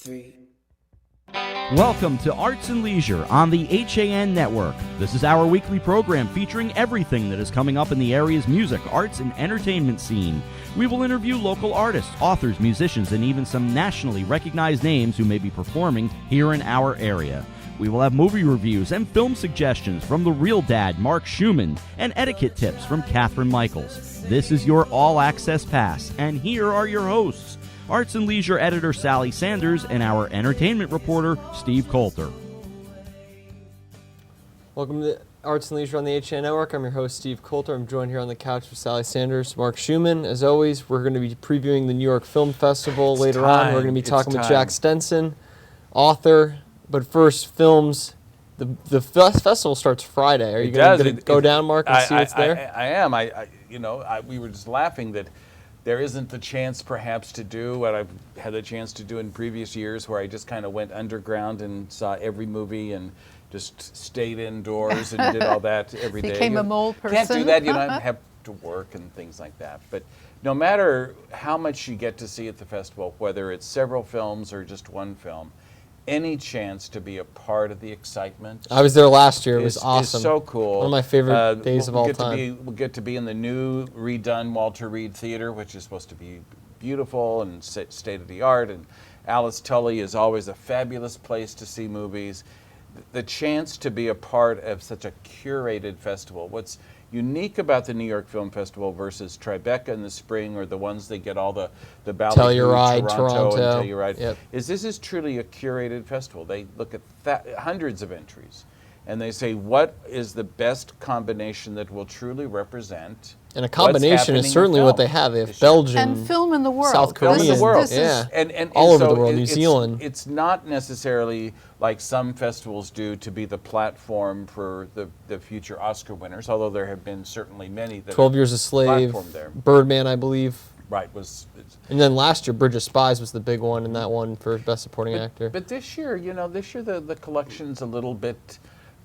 3. Welcome to Arts and Leisure on the HAN Network. This is our weekly program featuring everything that is coming up in the area's music, arts, and entertainment scene. We will interview local artists, authors, musicians, and even some nationally recognized names who may be performing here in our area. We will have movie reviews and film suggestions from the real dad, Mark Schumann, and etiquette tips from Catherine Michaels. This is your all-access pass, and here are your hosts, Arts and Leisure editor Sally Sanders and our entertainment reporter Steve Coulter. Welcome to Arts and Leisure on the HAN Network. I'm your host, Steve Coulter. I'm joined here on the couch with Sally Sanders, Mark Schumann. As always, we're going to be previewing the New York Film Festival later on. We're going to be talking with Jack Stenson, author. But first, films. The festival starts Friday. Are you going to go down, Mark, and see what's there? I am. We were just laughing that there isn't the chance perhaps to do what I've had the chance to do in previous years, where I just kind of went underground and saw every movie and just stayed indoors and did all that every day. Became a mole person. Can't do that, I have to work and things like that. But no matter how much you get to see at the festival, whether it's several films or just one film, any chance to be a part of the excitement. I was there last year. It was awesome. It's so cool. One of my favorite days of all time. We'll get to be in the new redone Walter Reed Theater, which is supposed to be beautiful and state-of-the-art. And Alice Tully is always a fabulous place to see movies. The chance to be a part of such a curated festival. What's unique about the New York Film Festival versus Tribeca in the spring, or the ones that get all the Ballet, Toronto, and Telluride, is this is truly a curated festival. They look at hundreds of entries, and they say, what is the best combination that will truly represent? And a combination is certainly what they have. They have Belgium, and film in the world, South Korea, and all over so the world, New Zealand. It's not necessarily like some festivals do to be the platform for the future Oscar winners, although there have been certainly many that 12 Years a Slave, Birdman, I believe. Right. And then last year, Bridge of Spies was the big one, and that one for Best Supporting Actor. But this year, the collection's a little bit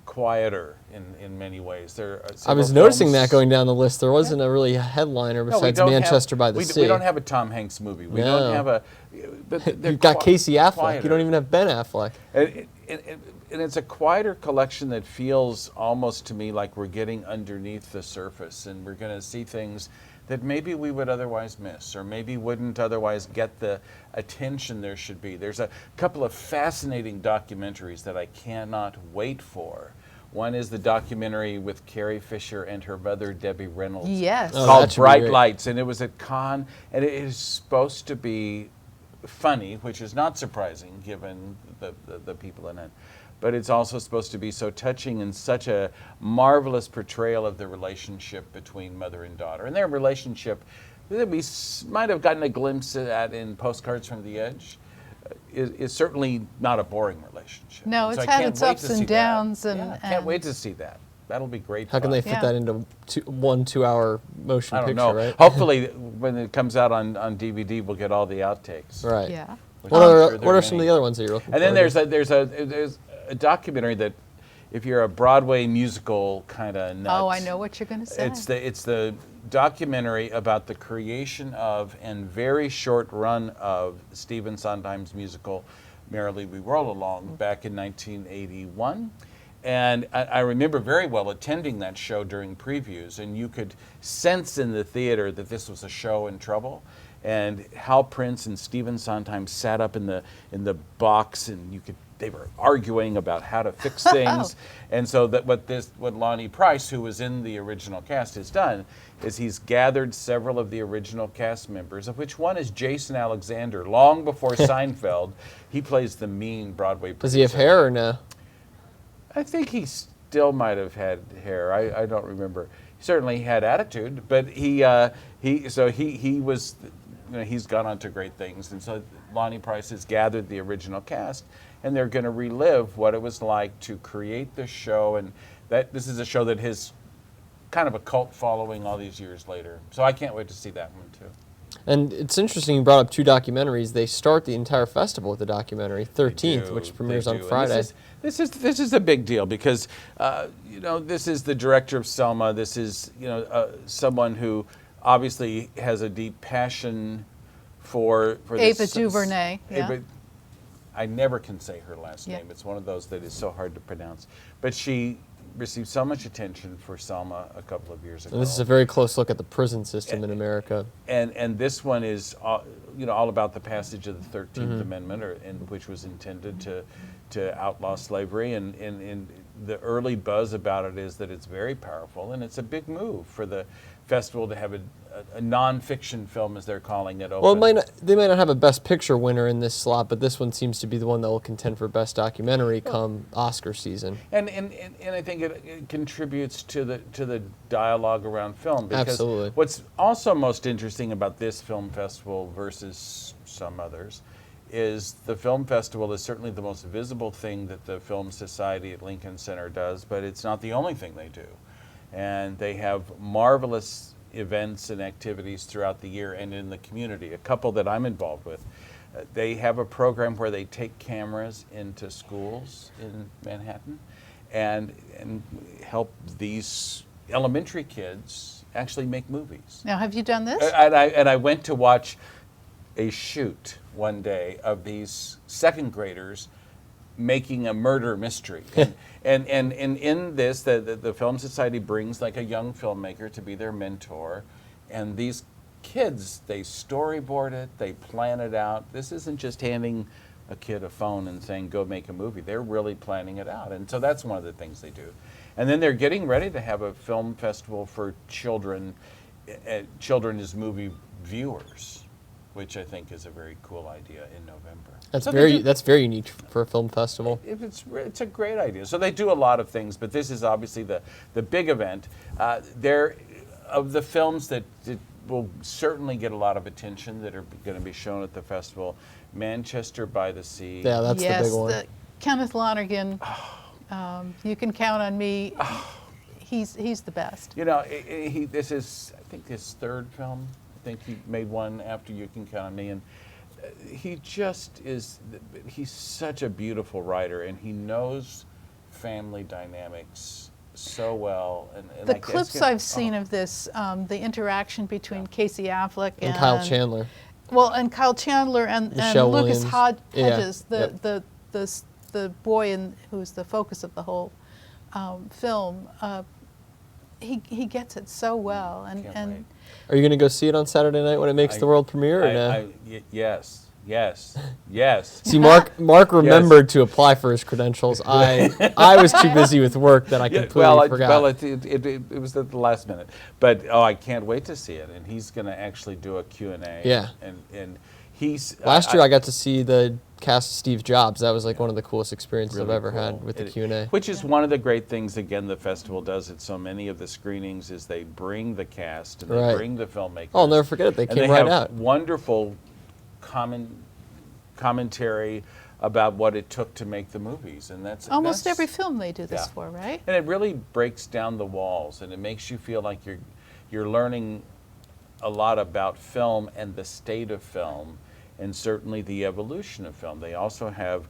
quieter in many ways. I was noticing that going down the list. There wasn't a really headliner besides Manchester by the Sea. We don't have a Tom Hanks movie. We don't have a... You've got Casey Affleck. Quieter. You don't even have Ben Affleck. And it's a quieter collection that feels almost to me like we're getting underneath the surface, and we're going to see things that maybe we would otherwise miss, or maybe wouldn't otherwise get the attention there should be. There's a couple of fascinating documentaries that I cannot wait for. One is the documentary with Carrie Fisher and her mother, Debbie Reynolds. Yes. Called Bright Lights, and it was at Cannes, and it is supposed to be funny, which is not surprising given the people in it. But it's also supposed to be so touching and such a marvelous portrayal of the relationship between mother and daughter. And their relationship that we might have gotten a glimpse at in Postcards from the Edge is certainly not a boring relationship. No, it's had its ups and downs. I can't wait to see that. That'll be great. How can they fit that into 1-2-hour motion picture, right? Hopefully, when it comes out on DVD, we'll get all the outtakes. Right. Yeah. What are some of the other ones that you're looking for? And then there's a documentary that, if you're a Broadway musical kind of nut. Oh, I know what you're going to say. It's the documentary about the creation of and very short run of Stephen Sondheim's musical Merrily We Roll Along back in 1981. And I remember very well attending that show during previews, and you could sense in the theater that this was a show in trouble. And Hal Prince and Stephen Sondheim sat up in the box, and they were arguing about how to fix things. And so what Lonnie Price, who was in the original cast, has done is he's gathered several of the original cast members, of which one is Jason Alexander. Long before Seinfeld, he plays the mean Broadway producer. Does he have hair or no? I think he still might have had hair. I don't remember. He certainly had attitude, but he was, he's gone on to great things. And so Lonnie Price has gathered the original cast, and they're going to relive what it was like to create this show. And this is a show that has kind of a cult following all these years later. So I can't wait to see that one too. And it's interesting you brought up two documentaries. They start the entire festival with a documentary, 13th, which premieres on Friday. This is a big deal because this is the director of Selma. This is someone who obviously has a deep passion for Ava DuVernay. Yeah. I never can say her last Yeah. name. It's one of those that is so hard to pronounce. But she received so much attention for Selma a couple of years ago. And this is a very close look at the prison system in America. And this one is all about the passage of the 13th Amendment, which was intended to outlaw slavery. And the early buzz about it is that it's very powerful, and it's a big move for the festival to have a non-fiction film, as they're calling it, open. Well, they might not have a Best Picture winner in this slot, but this one seems to be the one that will contend for Best Documentary come Oscar season. And I think it contributes to the dialogue around film. Because Absolutely. What's also most interesting about this film festival versus some others is the film festival is certainly the most visible thing that the Film Society at Lincoln Center does, but it's not the only thing they do. And they have marvelous events and activities throughout the year and in the community. A couple that I'm involved with, they have a program where they take cameras into schools in Manhattan and help these elementary kids actually make movies. Now, have you done this? And I went to watch a shoot one day of these second graders making a murder mystery. And in this, the Film Society brings like a young filmmaker to be their mentor. And these kids, they storyboard it, they plan it out. This isn't just handing a kid a phone and saying, go make a movie. They're really planning it out. And so that's one of the things they do. And then they're getting ready to have a film festival for children, children as movie viewers, which I think is a very cool idea in November. That's very unique for a film festival. It's a great idea. So they do a lot of things, but this is obviously the big event. Of the films that will certainly get a lot of attention that are going to be shown at the festival, Manchester by the Sea. Yeah, that's the big one. Kenneth Lonergan. You can count on me. He's the best. You know, this is, I think, his third film. I think he made one after You Can Count on Me, and he just is. He's such a beautiful writer, and he knows family dynamics so well. And the clips I've seen of this, the interaction between Casey Affleck and Kyle Chandler. Well, and Kyle Chandler and Michelle Lucas Williams. Hedges, Yeah. the boy who's the focus of the whole film. He gets it so well, and wait. Are you going to go see it on Saturday night when it makes the world premiere? Or no? Yes. See, Mark remembered to apply for his credentials. I was too busy with work that I completely forgot. Well, it was at the last minute. But, I can't wait to see it. And he's going to actually do a Q&A. Yeah. And he's... Last year I got to see the cast of Steve Jobs. That was like one of the coolest experiences really I've ever cool. had with the Q&A. Which is one of the great things, again, the festival does at so many of the screenings is they bring the cast and they bring the filmmakers. Oh, I'll never forget it. They came right out. Wonderful commentary about what it took to make the movies, and that's almost every film they do this for, right? And it really breaks down the walls, and it makes you feel like you're learning a lot about film and the state of film, and certainly the evolution of film. They also have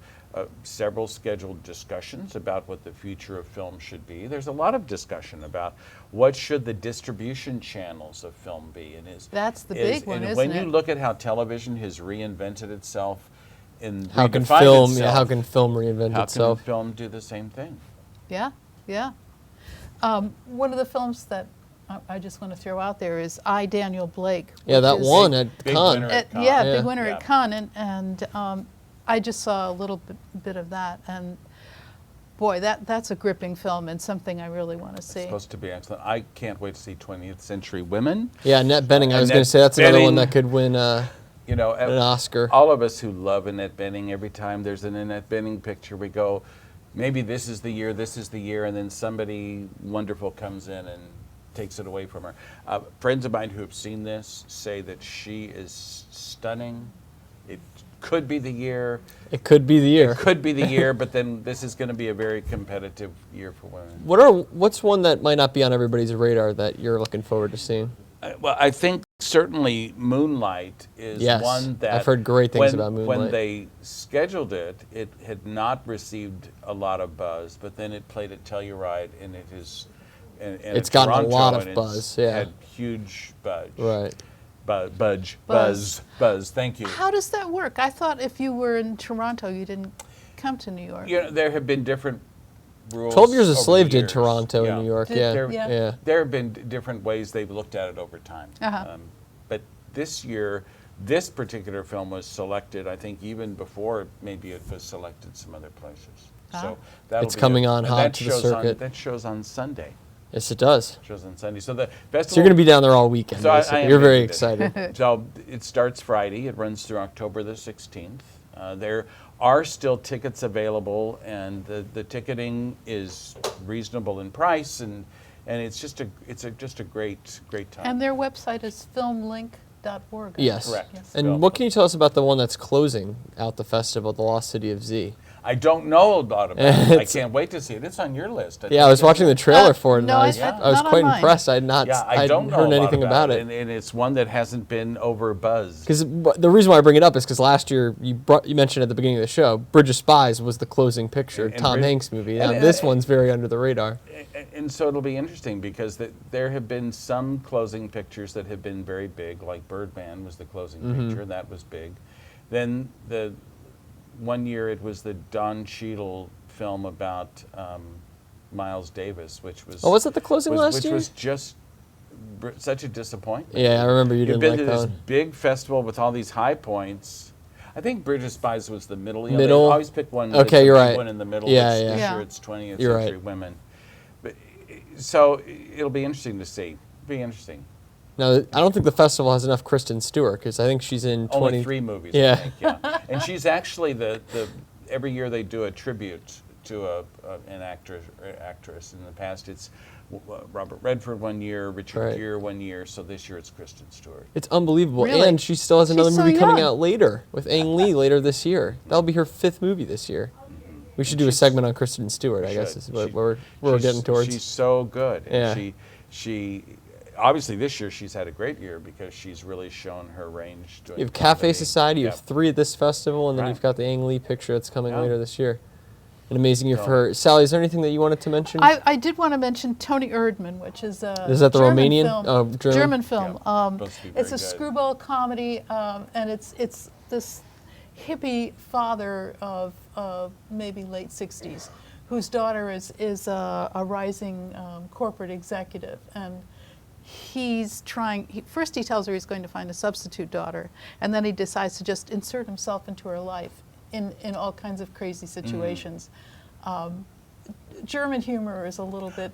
several scheduled discussions about what the future of film should be. There's a lot of discussion about what should the distribution channels of film be, and that's the big one, isn't it? When you look at how television has reinvented itself, how can film reinvent itself? How can film do the same thing? Yeah. One of the films that I just want to throw out there is I, Daniel Blake. Yeah, that won at Cannes. Big winner at Cannes, and I just saw a little bit of that, and boy, that's a gripping film and something I really want to see. It's supposed to be excellent. I can't wait to see 20th Century Women. Yeah, Annette Bening. I was going to say that's another one that could win an Oscar. All of us who love Annette Bening, every time there's an Annette Bening picture, we go, maybe this is the year, and then somebody wonderful comes in and takes it away from her. Friends of mine who have seen this say that she is stunning. It could be the year. It could be the year. It could be the year, but then this is going to be a very competitive year for women. What's one that might not be on everybody's radar that you're looking forward to seeing? Well, I think certainly Moonlight is one that... I've heard great things about Moonlight. When they scheduled it, it had not received a lot of buzz, but then it played at Telluride, and it's gotten a lot of and buzz, had huge buzz. Right. Buzz. Thank you. How does that work? I thought if you were in Toronto, you didn't come to New York. You know, there have been different rules. 12 Years a over Slave the did years. Toronto and New York, yeah. There have been different ways they've looked at it over time. But this year, this particular film was selected, I think, even before maybe it was selected some other places. So that'll It's be coming it. on And hot that to the shows circuit. That shows on Sunday. Yes, it does. Shows on Sunday. So the festival. So you're going to be down there all weekend. So I basically. am You're very interested. excited. So it starts Friday. It runs through October the 16th. There are still tickets available, and the ticketing is reasonable in price, and it's just a great time. And their website is filmlink.org. Yes. Correct. Yes. And what can you tell us about the one that's closing out the festival, The Lost City of Z? I don't know about it. I can't wait to see it. It's on your list. Yeah, I was watching the trailer for it, and no, I was not on quite mine. impressed. I had not I don't know heard a lot anything about it. and it's one that hasn't been over buzzed. Because the reason why I bring it up is because last year you mentioned at the beginning of the show, Bridge of Spies was the closing picture, And Tom Bridge- Hanks movie. Now and- this one's very under the radar. And so it'll be interesting because there have been some closing pictures that have been very big, like Birdman was the closing picture, and that was big. Then the one year it was the Don Cheadle film about Miles Davis, which was... Oh, was that the closing last year? Which was just such a disappointment. Yeah, I remember you You've didn't been like to that this one. big festival with all these high points. I think Bridge of Spies was the middle. You know, Middle? They always pick one. Okay, that's a you're big right. One in the middle. Yeah, This yeah. year Yeah. it's 20th You're century right. women. But, so it'll be interesting to see. Be interesting. Now, I don't think the festival has enough Kristen Stewart, because I think she's in 20... Only 3 movies. Yeah. I think, yeah. And she's actually every year they do a tribute to an actress. In the past, it's Robert Redford one year, Richard Gere one year. So this year it's Kristen Stewart. It's unbelievable. Really? And she still has another She's so movie coming young. out later with Ang Lee later this year. That'll be her 5th movie this year. We should do a segment on Kristen Stewart, I guess, is what we're getting towards. She's so good. Yeah. And she obviously this year she's had a great year because she's really shown her range. Doing You have Cafe comedy. Society, you have Yep. 3 at this festival, and then Right. you've got the Ang Lee picture that's coming Yeah. later this year. An amazing year So- for her. Sally, is there anything that you wanted to mention? I did want to mention Tony Erdmann, which is a Is that the German Romanian? film. Oh, German? German film. Yeah, supposed to be It's very a good. screwball comedy, and it's this hippie father of maybe late 60s, whose daughter is a rising corporate executive, and he's trying. First, he tells her he's going to find a substitute daughter, and then he decides to just insert himself into her life in all kinds of crazy situations. German humor is a little bit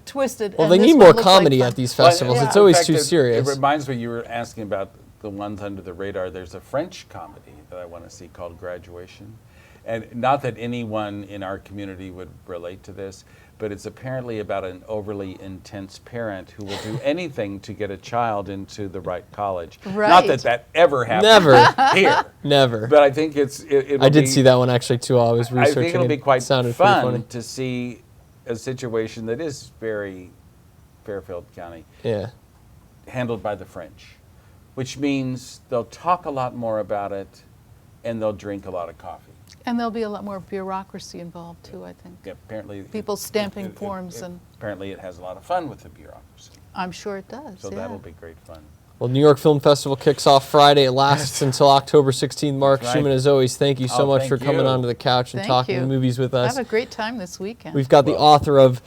twisted. Well, and they this need one more looked like comedy fun. at these festivals. Well, It's in always fact, too serious. It reminds me, you were asking about the ones under the radar. There's a French comedy that I want to see called Graduation. And not that anyone in our community would relate to this, but it's apparently about an overly intense parent who will do anything to get a child into the right college. Right. Not that ever happens Never. here. Never. But I think it'll I did be- see that one actually too while I was I researching. think it'll be quite it sounded pretty funny. fun to see a situation that is very Fairfield County Yeah. handled by the French, which means they'll talk a lot more about it and they'll drink a lot of coffee. And there'll be a lot more bureaucracy involved too, I think. Yeah, apparently People stamping forms and- apparently it has a lot of fun with the bureaucracy. I'm sure it does. So yeah. that'll be great fun. Well, New York Film Festival kicks off Friday. It lasts until October 16th. Mark That's right. Schumann, as always, thank you so Oh, much thank for coming you. onto the couch and Thank talking you. movies with us. Have a great time this weekend. We've got the Well- author of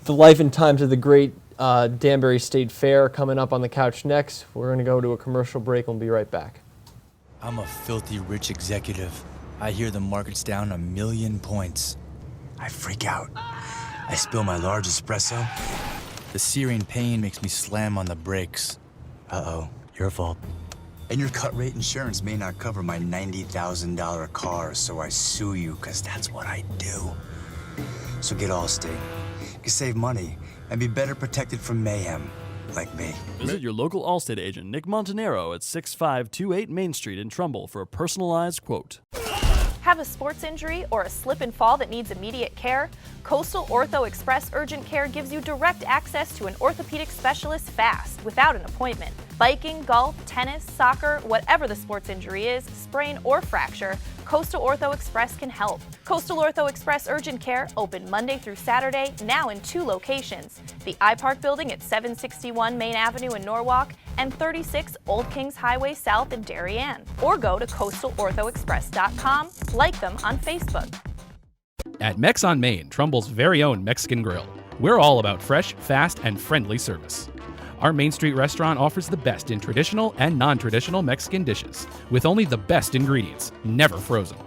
The Life and Times of the Great Danbury State Fair coming up on the couch next. We're going to go to a commercial break and we'll be right back. I'm a filthy rich executive. I hear the market's down 1,000,000 points. I freak out. I spill my large espresso. The searing pain makes me slam on the brakes. Uh-oh, your fault. And your cut rate insurance may not cover my $90,000 car, so I sue you, because that's what I do. So get Allstate. You can save money and be better protected from mayhem, like me. Visit your local Allstate agent, Nick Montanero, at 6528 Main Street in Trumbull for a personalized quote. Have a sports injury or a slip and fall that needs immediate care? Coastal Ortho Express Urgent Care gives you direct access to an orthopedic specialist fast, without an appointment. Biking, golf, tennis, soccer, whatever the sports injury is, sprain or fracture, Coastal Ortho Express can help. Coastal Ortho Express Urgent Care, open Monday through Saturday, now in 2 locations. The iPark building at 761 Main Avenue in Norwalk and 36 Old Kings Highway South in Darien. Or go to coastalorthoexpress.com, like them on Facebook. At Mex on Main, Trumbull's very own Mexican grill, we're all about fresh, fast, and friendly service. Our Main Street restaurant offers the best in traditional and non-traditional Mexican dishes, with only the best ingredients, never frozen.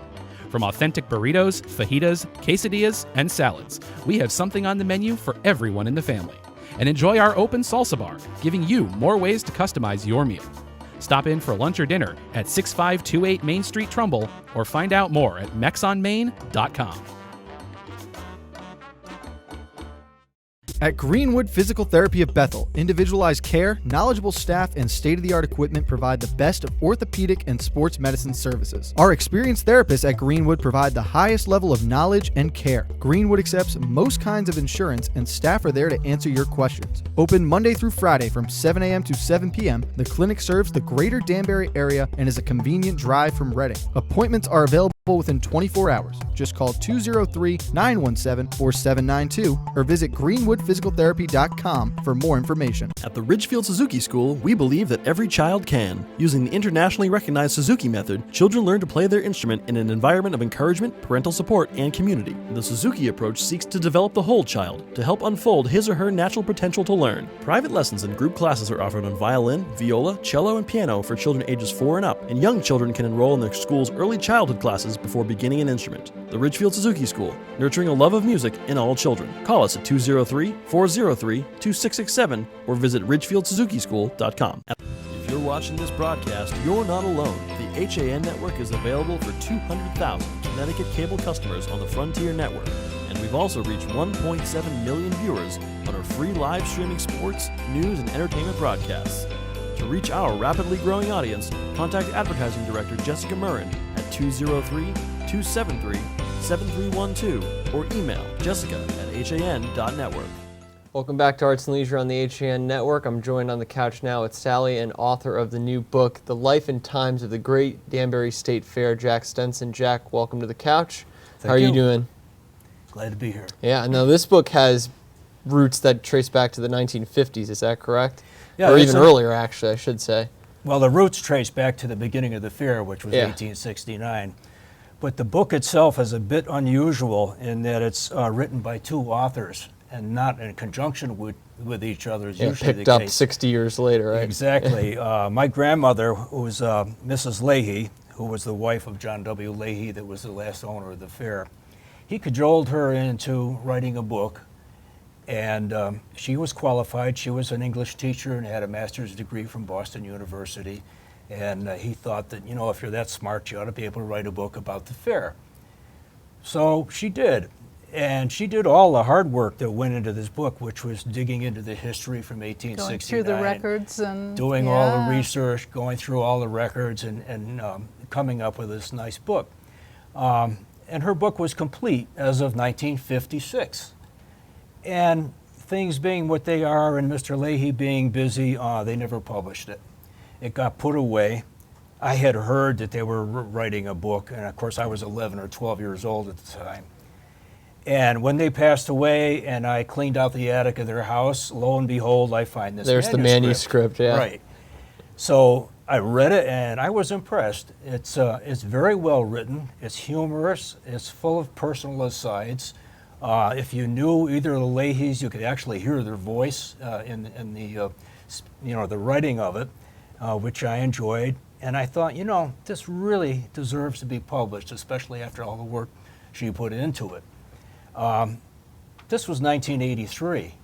From authentic burritos, fajitas, quesadillas, and salads, we have something on the menu for everyone in the family. And enjoy our open salsa bar, giving you more ways to customize your meal. Stop in for lunch or dinner at 6528 Main Street, Trumbull, or find out more at mexonmain.com. At Greenwood Physical Therapy of Bethel, individualized care, knowledgeable staff, and state-of-the-art equipment provide the best of orthopedic and sports medicine services. Our experienced therapists at Greenwood provide the highest level of knowledge and care. Greenwood accepts most kinds of insurance, and staff are there to answer your questions. Open Monday through Friday from 7 a.m. to 7 p.m., the clinic serves the greater Danbury area and is a convenient drive from Reading. Appointments are available within 24 hours. Just call 203-917-4792 or visit greenwoodphysicaltherapy.com for more information. At the Ridgefield Suzuki School, we believe that every child can. Using the internationally recognized Suzuki method, children learn to play their instrument in an environment of encouragement, parental support, and community. The Suzuki approach seeks to develop the whole child to help unfold his or her natural potential to learn. Private lessons and group classes are offered on violin, viola, cello, and piano for children ages 4 and up, and young children can enroll in their school's early childhood classes before beginning an instrument. The Ridgefield Suzuki School, nurturing a love of music in all children. Call us at 203-403-2667 or visit ridgefieldsuzuki.com. If you're watching this broadcast, you're not alone. The HAN network is available for 200,000 Connecticut cable customers on the Frontier Network, and we've also reached 1.7 million viewers on our free live streaming sports, news, and entertainment broadcasts. To reach our rapidly growing audience, contact Advertising Director Jessica Murrin at 203-273-7312 or email jessica@han.network. Welcome back to Arts and Leisure on the HAN Network. I'm joined on the couch now with Sally and author of the new book, The Life and Times of the Great Danbury State Fair, Jack Stenson. Jack, welcome to the couch. How are you doing? Glad to be here. Yeah, now this book has roots that trace back to the 1950s, is that correct? Yeah, or even earlier, actually, I should say. Well, the roots trace back to the beginning of the fair, which was 1869. But the book itself is a bit unusual in that it's written by 2 authors and not in conjunction with each other. Usually picked up 60 years later, right? Exactly. My grandmother, who was Mrs. Leahy, who was the wife of John W. Leahy, that was the last owner of the fair, he cajoled her into writing a book. And she was qualified. She was an English teacher and had a master's degree from Boston University. And he thought that, you know, if you're that smart, you ought to be able to write a book about the fair. So she did. And she did all the hard work that went into this book, which was digging into the history from 1869. Going through the records and doing all the research, going through all the records and coming up with this nice book. And her book was complete as of 1956. And things being what they are and Mr. Leahy being busy, they never published it. It got put away. I had heard that they were writing a book, and of course I was 11 or 12 years old at the time. And when they passed away and I cleaned out the attic of their house, lo and behold, I find this manuscript. There's the manuscript, yeah. Right. So I read it and I was impressed. It's very well written. It's humorous. It's full of personal asides. If you knew either of the Leahys, you could actually hear their voice in the the writing of it, which I enjoyed. And I thought, you know, this really deserves to be published, especially after all the work she put into it. This was 1983.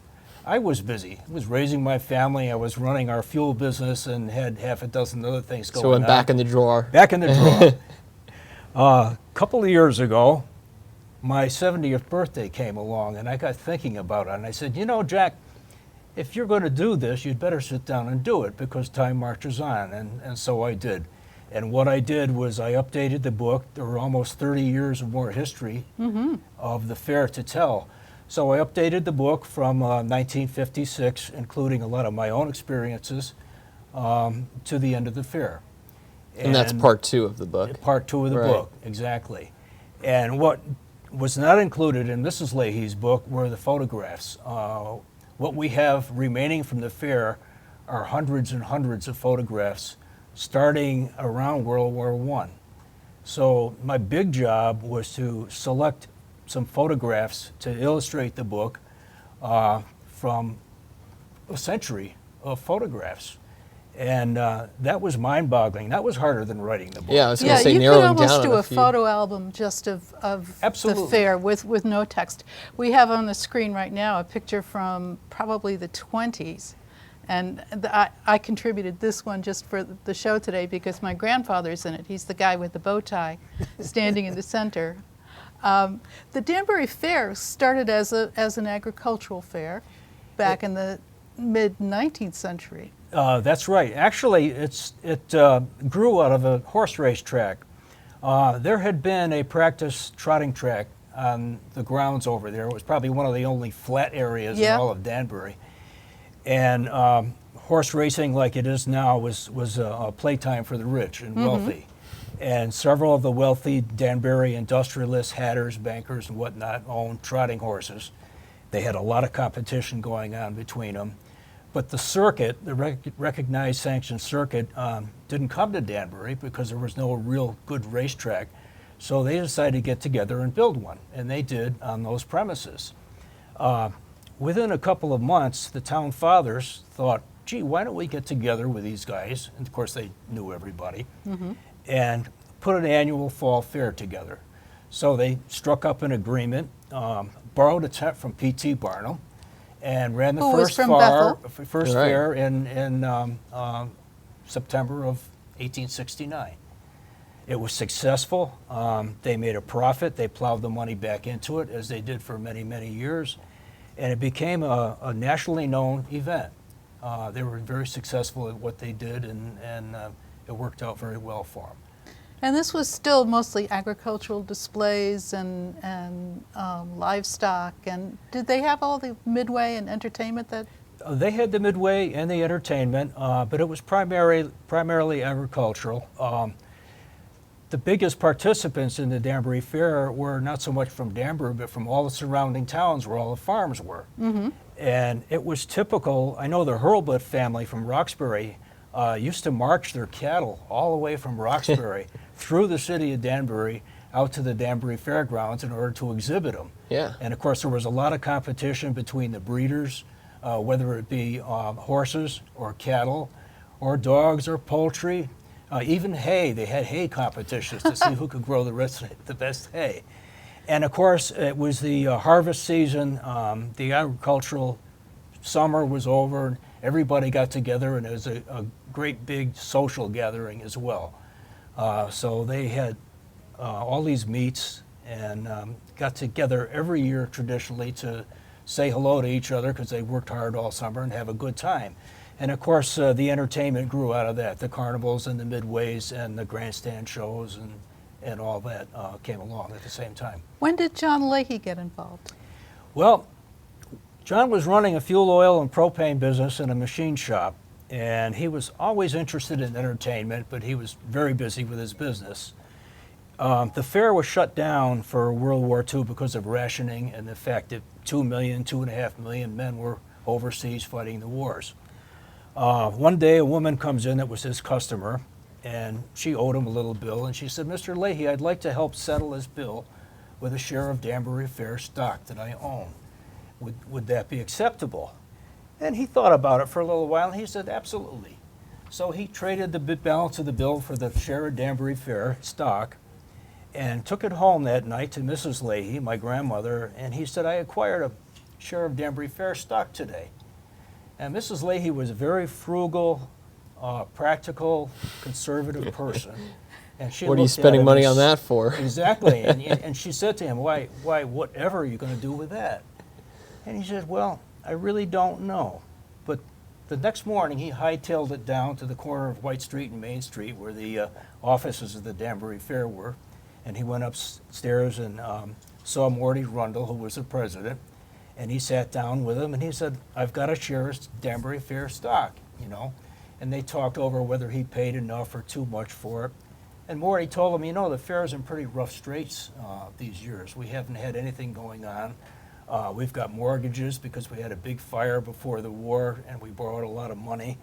I was busy. I was raising my family. I was running our fuel business and had half a dozen other things going on. So it went back in the drawer. Back in the drawer. A couple of years ago, my 70th birthday came along, and I got thinking about it, and I said, you know, Jack, if you're going to do this, you'd better sit down and do it, because time marches on, and so I did. And what I did was I updated the book. There were almost 30 years of more history of the fair to tell. So I updated the book from 1956, including a lot of my own experiences, to the end of the fair. And that's part 2 of the book. Part 2 of the Right. book, exactly. And what was not included in Mrs. Leahy's book were the photographs. What we have remaining from the fair are hundreds and hundreds of photographs starting around World War I. So my big job was to select some photographs to illustrate the book from a century of photographs. And that was mind-boggling. That was harder than writing the book. Yeah, I was going to say you could narrowing almost down do on a few. photo album just of the Absolutely. fair with no text. We have on the screen right now a picture from probably the 20s. And I contributed this one just for the show today because my grandfather's in it. He's the guy with the bow tie standing in the center. The Danbury Fair started as an agricultural fair back in the mid-19th century. That's right. Actually, it grew out of a horse race track. There had been a practice trotting track on the grounds over there. It was probably one of the only flat areas in all of Danbury. And horse racing, like it is now, was a playtime for the rich and wealthy. And several of the wealthy Danbury industrialists, hatters, bankers, and whatnot owned trotting horses. They had a lot of competition going on between them. But the circuit, the recognized sanctioned circuit, didn't come to Danbury because there was no real good racetrack. So they decided to get together and build one, and they did on those premises. Within a couple of months, the town fathers thought, gee, why don't we get together with these guys? And of course, they knew everybody, and put an annual fall fair together. So they struck up an agreement, borrowed a tent from P.T. Barnum, and ran the first fair in September of 1869. It was successful. They made a profit. They plowed the money back into it, as they did for many, many years. And it became a nationally known event. They were very successful at what they did, and it worked out very well for them. And this was still mostly agricultural displays and livestock. And did they have all the midway and entertainment that? They had the midway and the entertainment, but it was primarily agricultural. The biggest participants in the Danbury Fair were not so much from Danbury, but from all the surrounding towns where all the farms were. And it was typical. I know the Hurlbut family from Roxbury used to march their cattle all the way from Roxbury through the city of Danbury out to the Danbury Fairgrounds in order to exhibit them. Yeah. And of course, there was a lot of competition between the breeders, whether it be horses or cattle or dogs or poultry. Even hay, they had hay competitions to see who could grow the best hay. And of course, it was the harvest season. The agricultural summer was over. Everybody got together, and it was a great big social gathering as well. So they had all these meets and got together every year traditionally to say hello to each other because they worked hard all summer and have a good time. And of course, the entertainment grew out of that. The carnivals and the midways and the grandstand shows and all that came along at the same time. When did John Leahy get involved? Well, John was running a fuel oil and propane business in a machine shop, and he was always interested in entertainment, but he was very busy with his business. The fair was shut down for World War II because of rationing and the fact that 2.5 million men were overseas fighting the wars. One day a woman comes in that was his customer, and she owed him a little bill, and she said, Mr. Leahy, I'd like to help settle his bill with a share of Danbury Fair stock that I own. Would that be acceptable? And he thought about it for a little while, and he said, absolutely. So he traded the balance of the bill for the share of Danbury Fair stock and took it home that night to Mrs. Leahy, my grandmother, and he said, I acquired a share of Danbury Fair stock today. And Mrs. Leahy was a very frugal, practical, conservative person. And she What are you looked at spending him money and on that for? Exactly. And she said to him, why, whatever are you going to do with that? And he said, well, I really don't know. But the next morning, he hightailed it down to the corner of White Street and Main Street where the offices of the Danbury Fair were. And he went upstairs and saw Morty Rundle, who was the president. And he sat down with him and he said, I've got a share of Danbury Fair stock, you know. and they talked over whether he paid enough or too much for it. And Morty told him, you know, the fair's in pretty rough straits these years. We haven't had anything going on. We've got mortgages because we had a big fire before the war and we borrowed a lot of money.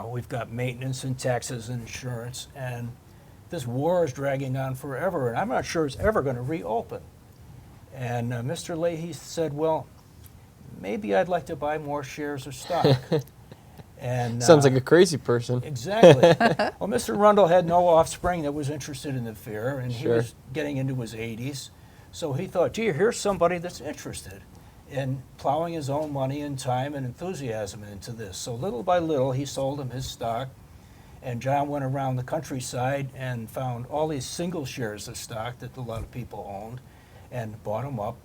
We've got maintenance and taxes and insurance, and this war is dragging on forever, and I'm not sure it's ever going to reopen. And Mr. Leahy said, well, maybe I'd like to buy more shares of stock. And Sounds like a crazy person. Exactly. Well, Mr. Rundle had no offspring that was interested in the fair, and he Sure. was getting into his 80s. So he thought, gee, here's somebody that's interested in plowing his own money and time and enthusiasm into this. So little by little, he sold him his stock, and John went around the countryside and found all these single shares of stock that a lot of people owned and bought them up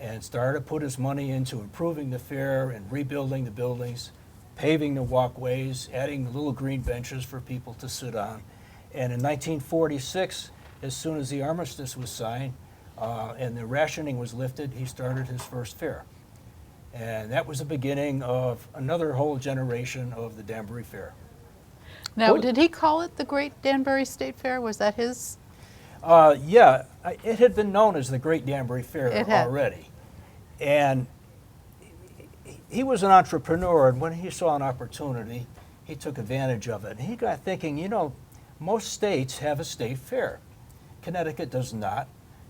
and started to put his money into improving the fair and rebuilding the buildings, paving the walkways, adding the little green benches for people to sit on. And in 1946, as soon as the armistice was signed and the rationing was lifted, he started his first fair. And that was the beginning of another whole generation of the Danbury Fair. Now, did he call it the Great Danbury State Fair? Was that his? Yeah, it had been known as the Great Danbury Fair It had. already. And he was an entrepreneur, and when he saw an opportunity, he took advantage of it. And he got thinking, you know, most states have a state fair. Connecticut does not,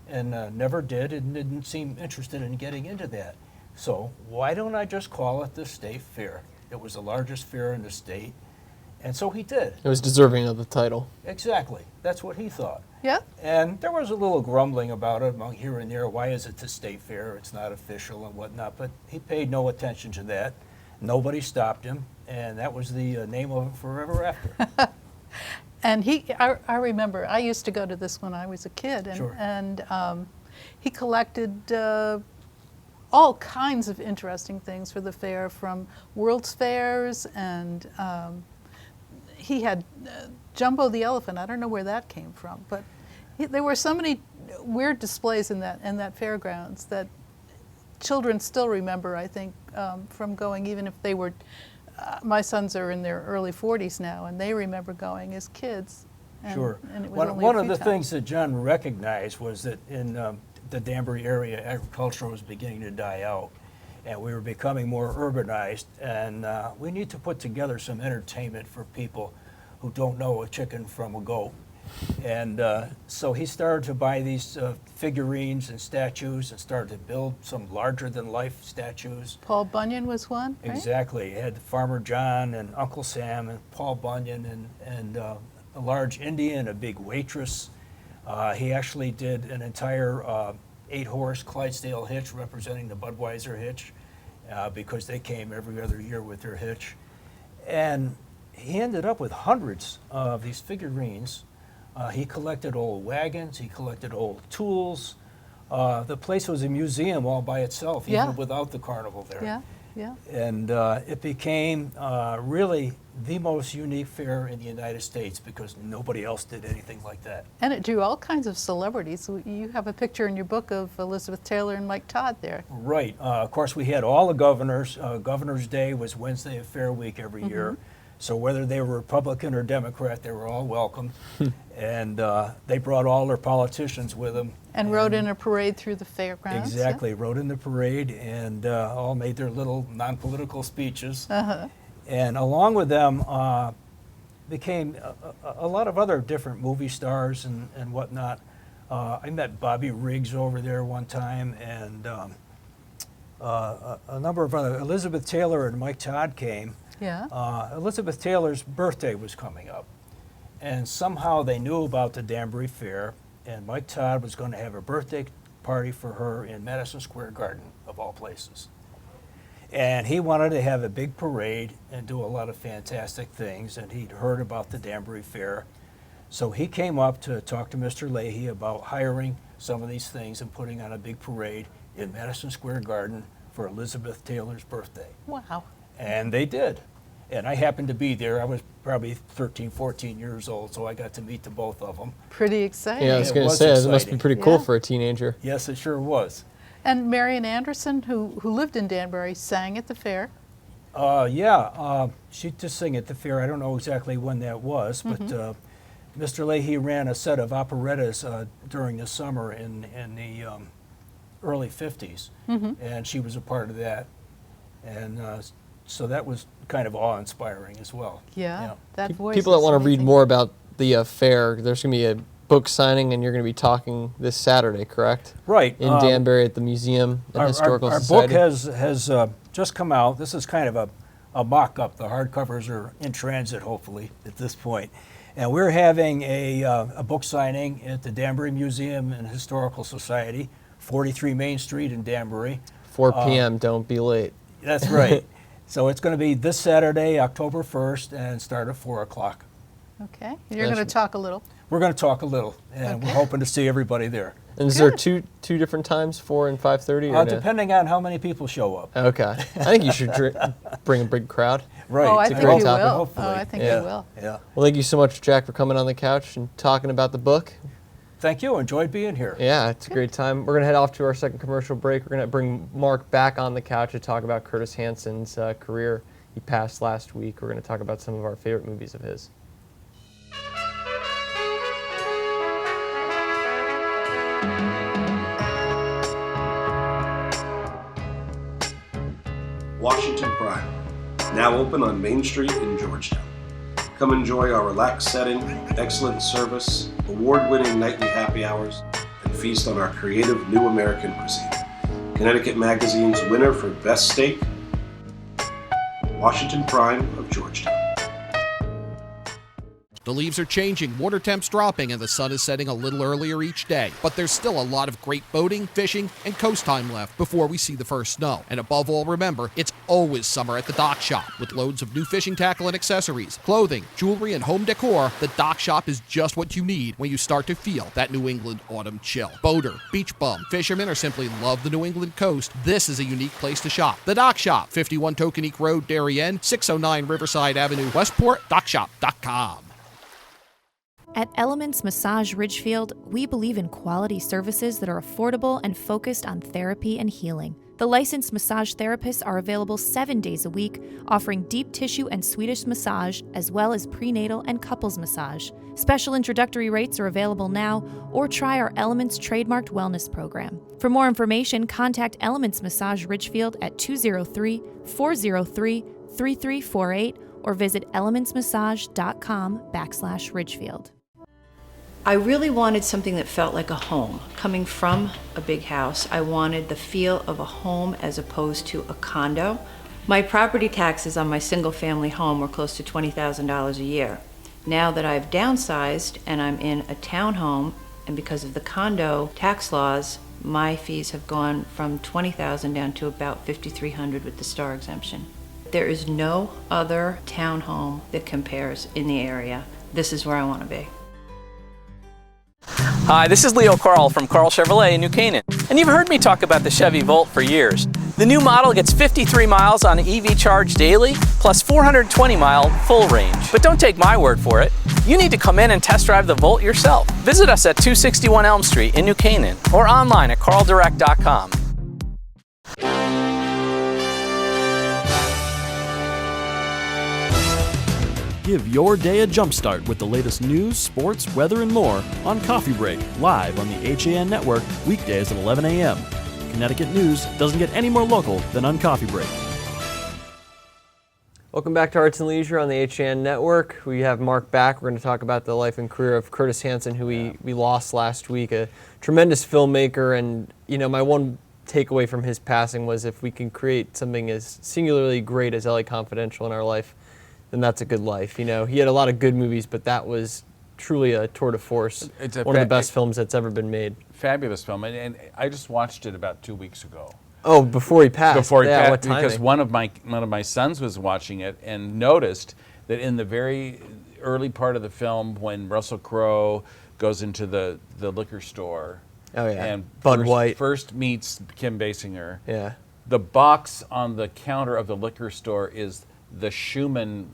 and never did, and didn't seem interested in getting into that. So why don't I just call it the State Fair? It was the largest fair in the state, and so he did. It was deserving of the title. Exactly. That's what he thought. Yeah. And there was a little grumbling about it among here and there. Why is it the state fair? It's not official and whatnot. But he paid no attention to that. Nobody stopped him, and that was the name of it forever after. And I remember, I used to go to this when I was a kid, and, Sure. and he collected all kinds of interesting things for the fair, from World's Fairs, and he had Jumbo the elephant. I don't know where that came from, but there were so many weird displays in that fairgrounds that children still remember, I think, from going, even if they were, my sons are in their early 40s now, and they remember going as kids. And, Sure. and it was only One a of few the times. things that John recognized was that in the Danbury area, agriculture was beginning to die out, and we were becoming more urbanized, and we need to put together some entertainment for people who don't know a chicken from a goat. And so he started to buy these figurines and statues and started to build some larger-than-life statues. Paul Bunyan was one, right? Exactly. He had Farmer John and Uncle Sam and Paul Bunyan and a large Indian, a big waitress. He actually did an entire 8-horse Clydesdale hitch representing the Budweiser hitch because they came every other year with their hitch. And he ended up with hundreds of these figurines. He collected old wagons, he collected old tools. The place was a museum all by itself, Yeah. even without the carnival there. Yeah, yeah. And it became really the most unique fair in the United States because nobody else did anything like that. And it drew all kinds of celebrities. You have a picture in your book of Elizabeth Taylor and Mike Todd there. Right. Of course, we had all the governors. Governor's Day was Wednesday of Fair Week every year. So whether they were Republican or Democrat, they were all welcome. And they brought all their politicians with them. And rode in a parade through the fairgrounds. Exactly, rode in the parade and all made their little non-political speeches. Uh-huh. And along with them became a lot of other different movie stars and whatnot. I met Bobby Riggs over there one time, and a number of other, Elizabeth Taylor and Mike Todd came. Yeah. Elizabeth Taylor's birthday was coming up, and somehow they knew about the Danbury Fair, and Mike Todd was going to have a birthday party for her in Madison Square Garden, of all places. And he wanted to have a big parade and do a lot of fantastic things, and he'd heard about the Danbury Fair. So he came up to talk to Mr. Leahy about hiring some of these things and putting on a big parade in Madison Square Garden for Elizabeth Taylor's birthday. Wow. And they did. And I happened to be there. I was probably 13, 14 years old, so I got to meet the both of them. Pretty exciting. Yeah, I was It going to was say, it must be exciting. pretty cool Yeah. for a teenager. Yes, it sure was. And Marian Anderson, who lived in Danbury, sang at the fair. She just sang at the fair. I don't know exactly when that was, but Mr. Leahy ran a set of operettas during the summer in the early 50s, and she was a part of that. And so that was kind of awe-inspiring as well. Yeah, that voice. People that is want to read amazing. more about the fair, there's going to be a book signing, and you're going to be talking this Saturday, correct? Right. In Danbury at the Museum and Historical our Society. book has just come out. This is kind of a mock-up. The hardcovers are in transit, hopefully, at this point. And we're having a book signing at the Danbury Museum and Historical Society, 43 Main Street in Danbury. 4 p.m., don't be late. That's right. So it's going to be this Saturday, October 1st, and start at 4 o'clock. Okay, you're going to talk a little. We're going to talk a little, and we're hoping to see everybody there. And is there two different times, 4 and 5:30? Or no? Depending on how many people show up. Okay. I think you should bring a big crowd. Right. Oh, I It's a think great you topic. will. Hopefully. Oh, I think Yeah. you will. Yeah. Well, thank you so much, Jack, for coming on the couch and talking about the book. Thank you. Enjoyed being here. Yeah, it's a great time. We're going to head off to our second commercial break. We're going to bring Mark back on the couch to talk about Curtis Hansen's career. He passed last week. We're going to talk about some of our favorite movies of his. Washington Prime, now open on Main Street in Georgetown. Come enjoy our relaxed setting, excellent service, award-winning nightly happy hours, and feast on our creative new American cuisine. Connecticut Magazine's winner for Best Steak, Washington Prime of Georgetown. The leaves are changing, water temps dropping, and the sun is setting a little earlier each day. But there's still a lot of great boating, fishing, and coast time left before we see the first snow. And above all, remember, it's always summer at the Dock Shop. With loads of new fishing tackle and accessories, clothing, jewelry, and home decor, the Dock Shop is just what you need when you start to feel that New England autumn chill. Boater, beach bum, fisherman, or simply love the New England coast, this is a unique place to shop. The Dock Shop, 51 Tokenique Road, Darien, 609 Riverside Avenue, Westport, dockshop.com. At Elements Massage Ridgefield, we believe in quality services that are affordable and focused on therapy and healing. The licensed massage therapists are available 7 days a week, offering deep tissue and Swedish massage, as well as prenatal and couples massage. Special introductory rates are available now, or try our Elements trademarked wellness program. For more information, contact Elements Massage Ridgefield at 203-403-3348 or visit elementsmassage.com/Ridgefield. I really wanted something that felt like a home. Coming from a big house, I wanted the feel of a home as opposed to a condo. My property taxes on my single-family home were close to $20,000 a year. Now that I've downsized and I'm in a townhome, and because of the condo tax laws, my fees have gone from $20,000 down to about $5,300 with the star exemption. There is no other townhome that compares in the area. This is where I want to be. Hi, this is Leo Carl from Carl Chevrolet in New Canaan. And you've heard me talk about the Chevy Volt for years. The new model gets 53 miles on EV charge daily, plus 420-mile full range. But don't take my word for it. You need to come in and test drive the Volt yourself. Visit us at 261 Elm Street in New Canaan or online at carldirect.com. Give your day a jumpstart with the latest news, sports, weather, and more on Coffee Break, live on the HAN Network, weekdays at 11 a.m. Connecticut news doesn't get any more local than on Coffee Break. Welcome back to Arts and Leisure on the HAN Network. We have Mark back. We're going to talk about the life and career of Curtis Hansen, who we lost last week, a tremendous filmmaker. And, you know, my one takeaway from his passing was if we can create something as singularly great as LA Confidential in our life, then that's a good life. You know, he had a lot of good movies, but that was truly a tour de force. It's one of the best films that's ever been made. Fabulous film, and I just watched it about 2 weeks ago. Oh, before he passed. Before he passed, what timing? because one of my sons was watching it and noticed that in the very early part of the film, when Russell Crowe goes into the liquor store, and Bud White first meets Kim Basinger, the box on the counter of the liquor store is the Schumann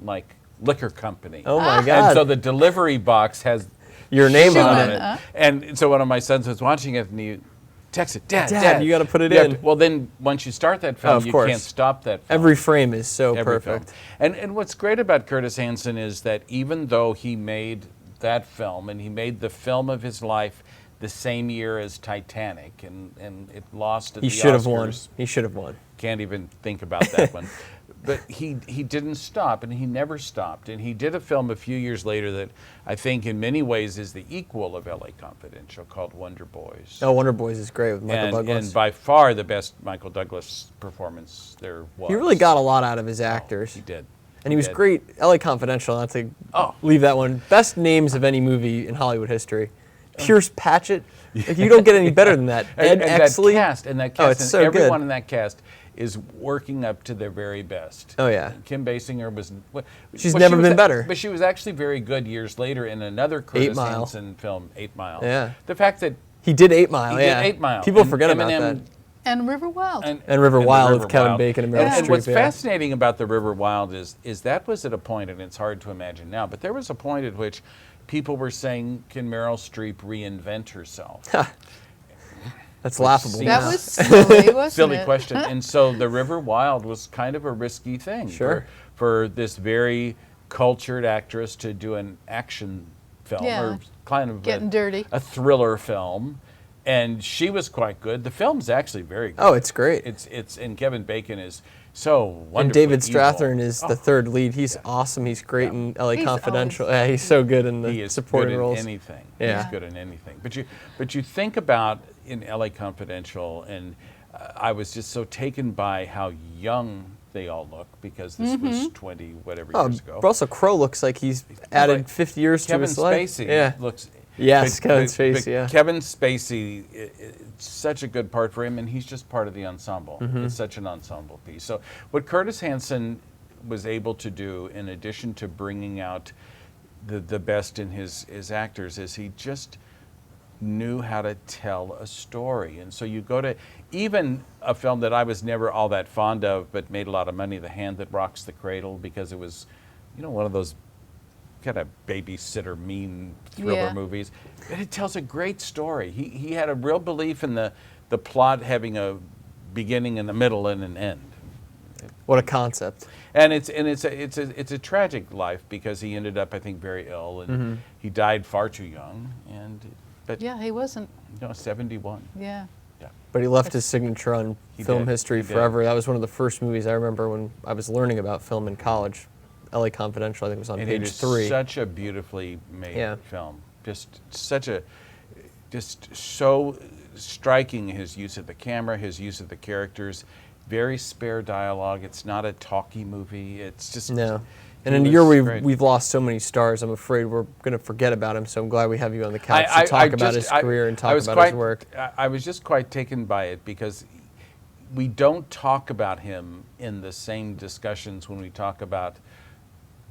liquor company. Oh my God! And so the delivery box has your name Schumann on it. And so one of my sons was watching it, and text it, Dad, Dad, you got to put it You have in. to- well, then once you start that film, of you course. can't stop that film. Every frame is so Every film. perfect. And what's great about Curtis Hanson is that even though he made that film, and he made the film of his life the same year as Titanic, and it lost at the Oscars. He should have won. He should have won. Can't even think about that one. But he didn't stop, and he never stopped. And he did a film a few years later that I think in many ways is the equal of L.A. Confidential, called Wonder Boys. Oh, Wonder Boys is great with Michael Douglas. And by far the best Michael Douglas performance there was. He really got a lot out of his actors. He did. And he was great. L.A. Confidential, not to leave that one. Best names of any movie in Hollywood history. Pierce Patchett. Like, you don't get any better than that. Ed Exley. That cast, Oh, it's so everyone good. in that cast is working up to their very best. Oh, yeah. Kim Basinger was. She's never been better. But she was actually very good years later in another Curtis 8 Mile. Hanson film, 8 Mile. Yeah. The fact that he did 8 Mile. he Yeah. did 8 Mile. People and forget about Eminem that. And River Wild. And River Wild with Kevin Bacon and Meryl And Streep. what's yeah. fascinating about the River Wild is that was at a point, and it's hard to imagine now, but there was a point at which people were saying, can Meryl Streep reinvent herself? That's laughable. That was silly, wasn't Silly it? question. And so the River Wild was kind of a risky thing Sure. for this very cultured actress to do an action film, Yeah. or kind of Getting dirty. a thriller film. And she was quite good. The film's actually very good. Oh, it's great. It's and Kevin Bacon is so wonderful. And David Strathairn is the third lead. He's awesome. He's great in L.A. He's Confidential. Yeah, he's so good in the He is supporting good roles. in anything. Yeah. He's good in anything. But you think about in L.A. Confidential, and I was just so taken by how young they all look, because this was 20 whatever years ago. Russell Crowe looks like he's added 50 years to his life. Kevin Spacey Yeah. looks. Yes, Kevin Spacey. Yeah. Kevin Spacey, it's such a good part for him, and he's just part of the ensemble. Mm-hmm. It's such an ensemble piece. So what Curtis Hanson was able to do, in addition to bringing out the best in his actors, is he just knew how to tell a story. And so you go to even a film that I was never all that fond of, but made a lot of money, The Hand That Rocks the Cradle, because it was, one of those kind of babysitter mean thriller movies. But it tells a great story. He had a real belief in the plot having a beginning and a middle and an end. What a concept. And it's a tragic life, because he ended up, I think, very ill, and he died far too young. But Yeah, he wasn't. 71. Yeah. But he left his signature on film did. history He did. forever. That was one of the first movies I remember when I was learning about film in college. L.A. Confidential, I think, was on And page it is 3. such a beautifully made Yeah. film. Just so striking, his use of the camera, his use of the characters. Very spare dialogue. It's not a talky movie. It's just No. he And in a was year great. we've lost so many stars, I'm afraid we're going to forget about him. So I'm glad we have you on the couch to talk about his career and talk about his work. I was just quite taken by it, because we don't talk about him in the same discussions when we talk about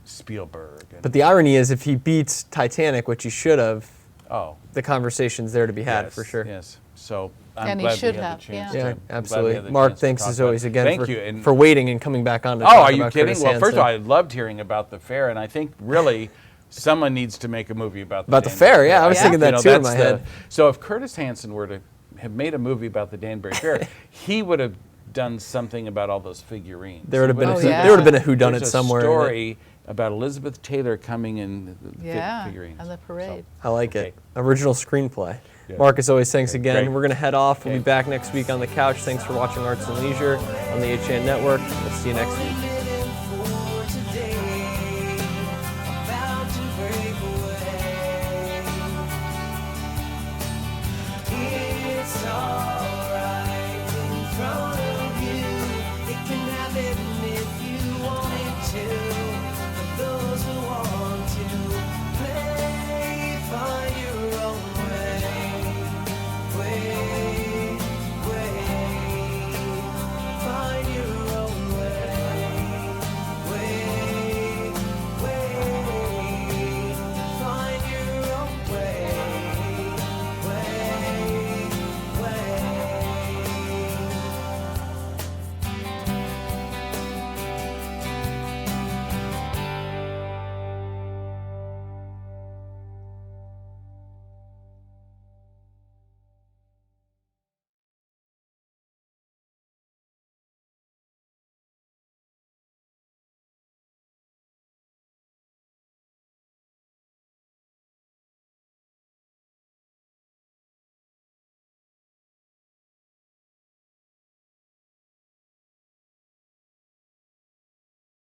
Spielberg. But the irony is, if he beats Titanic, which he should have, Oh, the conversation's there to be had yes, for sure. Yes. So I'm And he glad should we had have, the chance. yeah. Yeah, I'm glad we absolutely. had the Mark, chance to thanks talk as about always it. again Thank you. And for waiting and coming back on to oh, talk are you about kidding? Curtis Well, first of all, I Hanson. loved hearing about the fair, and I think really someone needs to make a movie about the About the Danbury fair, yeah, I was thinking that too in that's my head. So if Curtis Hanson were to have made a movie about the Danbury Fair, he would have done something about all those figurines. There would have been, Oh, a, yeah. there would have been a whodunit There's a somewhere. in it. story about Elizabeth Taylor coming in the Yeah. figurines. On the parade. I like Okay. it. Original screenplay. Yeah. Mark, as always, thanks Okay, again. great. We're going to head off. We'll be Okay. back next week on the couch. Thanks for watching Arts and Leisure on the HAN Network. We'll see you next week.